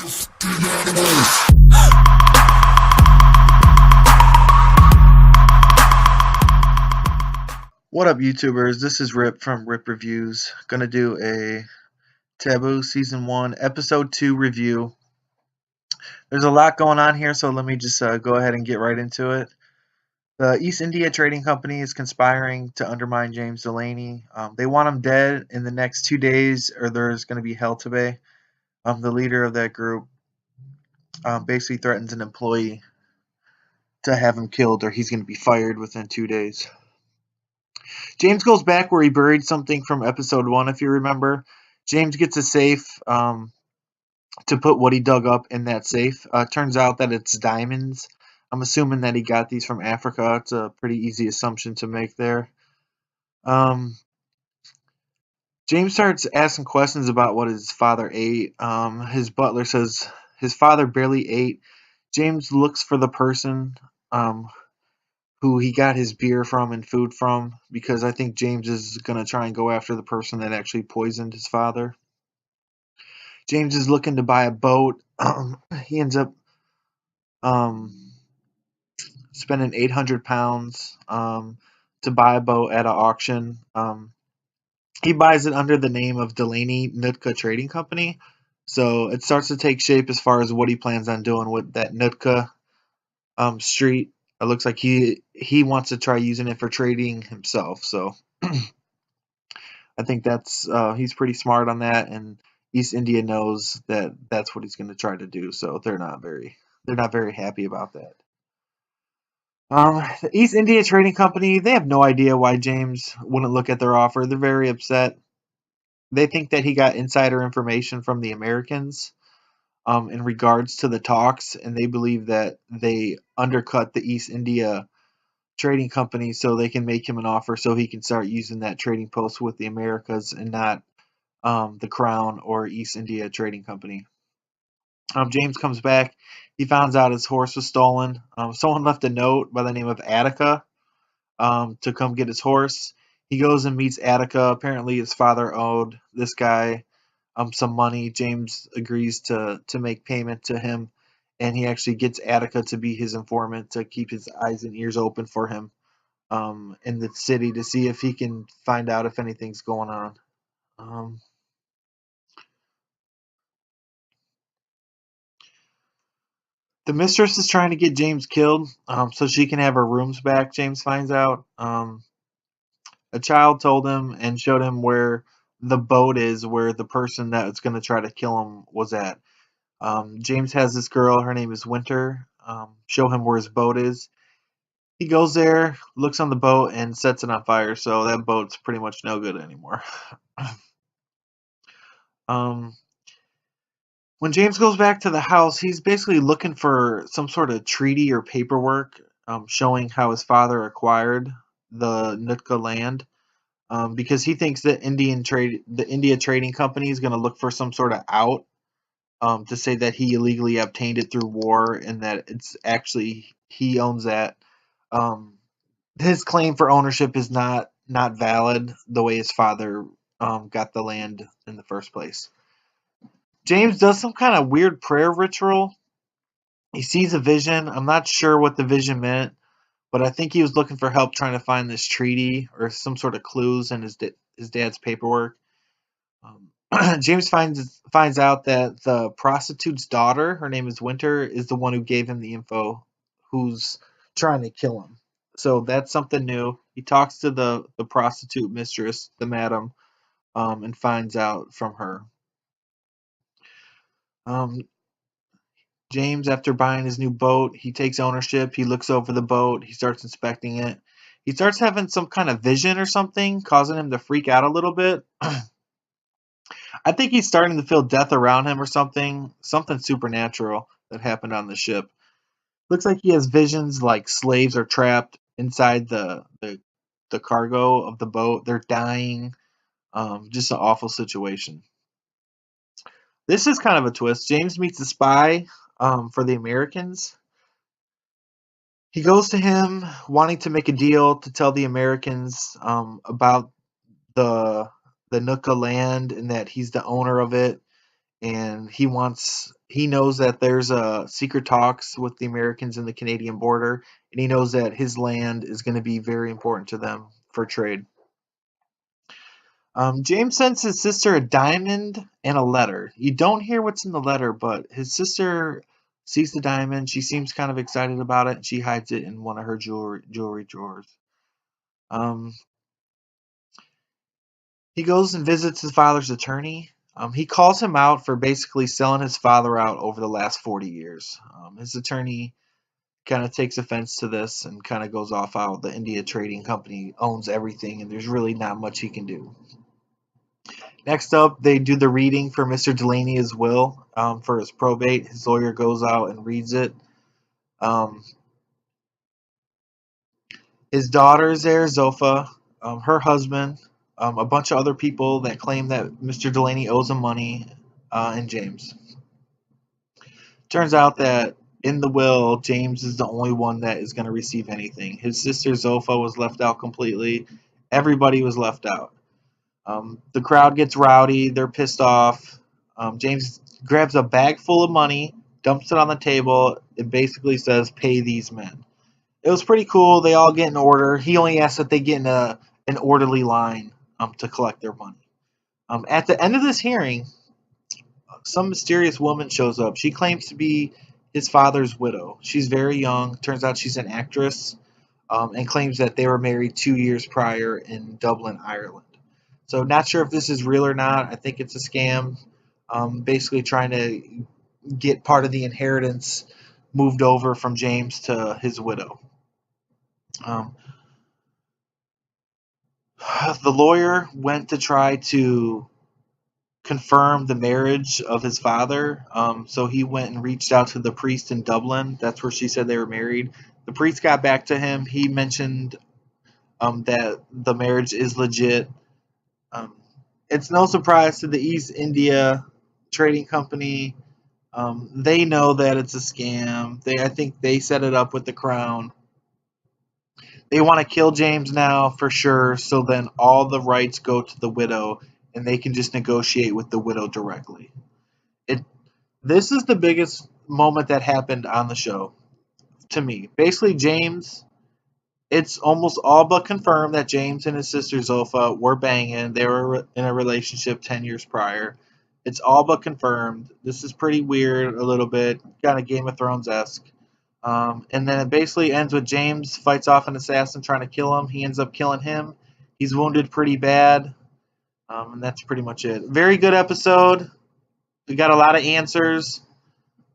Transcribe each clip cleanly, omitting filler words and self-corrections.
What up, YouTubers? This is Rip from Rip Reviews. Gonna do a Taboo Season 1, Episode 2 review. There's a lot going on here, so let me just go ahead and get right into it. The East India Trading Company is conspiring to undermine James Delaney. They want him dead in the next 2 days, or there's going to be hell to pay. The leader of that group basically threatens an employee to have him killed, or he's going to be fired within 2 days. James goes back where he buried something from episode 1, if you remember. James gets a safe to put what he dug up in that safe. Turns out that it's diamonds. I'm assuming that he got these from Africa. It's a pretty easy assumption to make there. James starts asking questions about what his father ate. His butler says his father barely ate. James looks for the person who he got his beer from and food from, because I think James is going to try and go after the person that actually poisoned his father. James is looking to buy a boat. He ends up spending £800 to buy a boat at an auction. He buys it under the name of Delaney Nootka Trading Company. So it starts to take shape as far as what he plans on doing with that Nootka street. It looks like he wants to try using it for trading himself. So I think that's he's pretty smart on that, and East India knows that that's what he's going to try to do. So they're not very happy about that. The East India Trading Company, they have no idea why James wouldn't look at their offer. They're very upset. They think that he got insider information from the Americans in regards to the talks, and they believe that they undercut the East India Trading Company so they can make him an offer so he can start using that trading post with the Americas and not the Crown or East India Trading Company. James comes back. He finds out his horse was stolen. Someone left a note by the name of Attica to come get his horse. He goes and meets Attica. Apparently, his father owed this guy some money. James agrees to make payment to him, and he actually gets Attica to be his informant to keep his eyes and ears open for him in the city to see if he can find out if anything's going on. The mistress is trying to get James killed so she can have her rooms back, James finds out. A child told him and showed him where the boat is, where the person that's going to try to kill him was at. James has this girl, her name is Winter, show him where his boat is. He goes there, looks on the boat, and sets it on fire, so that boat's pretty much no good anymore. When James goes back to the house, he's basically looking for some sort of treaty or paperwork showing how his father acquired the Nootka land, because he thinks that the India Trading Company is going to look for some sort of out to say that he illegally obtained it through war and that it's actually he owns that. His claim for ownership is not valid the way his father got the land in the first place. James does some kind of weird prayer ritual. He sees a vision. I'm not sure what the vision meant, but I think he was looking for help trying to find this treaty or some sort of clues in his dad's paperwork. James finds out that the prostitute's daughter, her name is Winter, is the one who gave him the info, who's trying to kill him. So that's something new. He talks to the prostitute mistress, the madam, and finds out from her. James, after buying his new boat, he takes ownership. He looks over the boat. He starts inspecting it. He starts having some kind of vision or something, causing him to freak out a little bit. I think he's starting to feel death around him or something supernatural that happened on the ship. Looks like he has visions like slaves are trapped inside the cargo of the boat. They're dying. Just an awful situation. This is kind of a twist. James meets a spy for the Americans. He goes to him wanting to make a deal to tell the Americans about the Nootka land and that he's the owner of it. and he knows that there's secret talks with the Americans in the Canadian border, and he knows that his land is going to be very important to them for trade. James sends his sister a diamond and a letter. You don't hear what's in the letter, but his sister sees the diamond. She seems kind of excited about it, and she hides it in one of her jewelry drawers. Um, he goes and visits his father's attorney. He calls him out for basically selling his father out over the last 40 years. His attorney kind of takes offense to this and kind of goes off how the India Trading Company owns everything and there's really not much he can do. Next up, they do the reading for Mr. Delaney's will for his probate. His lawyer goes out and reads it. Um, his daughter is there, Zofa, her husband, a bunch of other people that claim that Mr. Delaney owes him money, and James. Turns out that in the will, James is the only one that is going to receive anything. His sister Zofa was left out completely. Everybody was left out. The crowd gets rowdy. They're pissed off. James grabs a bag full of money, dumps it on the table. It basically says, "Pay these men." It was pretty cool. They all get in order. He only asks that they get in an orderly line to collect their money. At the end of this hearing, some mysterious woman shows up. She claims to be his father's widow. She's very young. Turns out she's an actress, and claims that they were married 2 years prior in Dublin, Ireland. So not sure if this is real or not. I think it's a scam. Basically trying to get part of the inheritance moved over from James to his widow. Um, the lawyer went to try to confirm the marriage of his father. So he went and reached out to the priest in Dublin. That's where she said they were married. The priest got back to him. He mentioned that the marriage is legit. Um, it's no surprise to the East India Trading Company. They know that it's a scam. I think they set it up with the crown. They want to kill James now for sure. So then all the rights go to the widow, and they can just negotiate with the widow directly. It This is the biggest moment that happened on the show to me. Basically, James. It's almost all but confirmed that James and his sister Zilpha were banging. They were in a relationship 10 years prior. It's all but confirmed. This is pretty weird, a little bit, kind of Game of Thrones esque. And then it basically ends with James fights off an assassin trying to kill him. He ends up killing him. He's wounded pretty bad. And that's pretty much it. Very good episode. We got a lot of answers.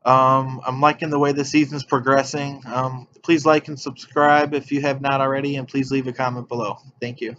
I'm liking the way the season's progressing. Please like and subscribe if you have not already, and please leave a comment below. Thank you.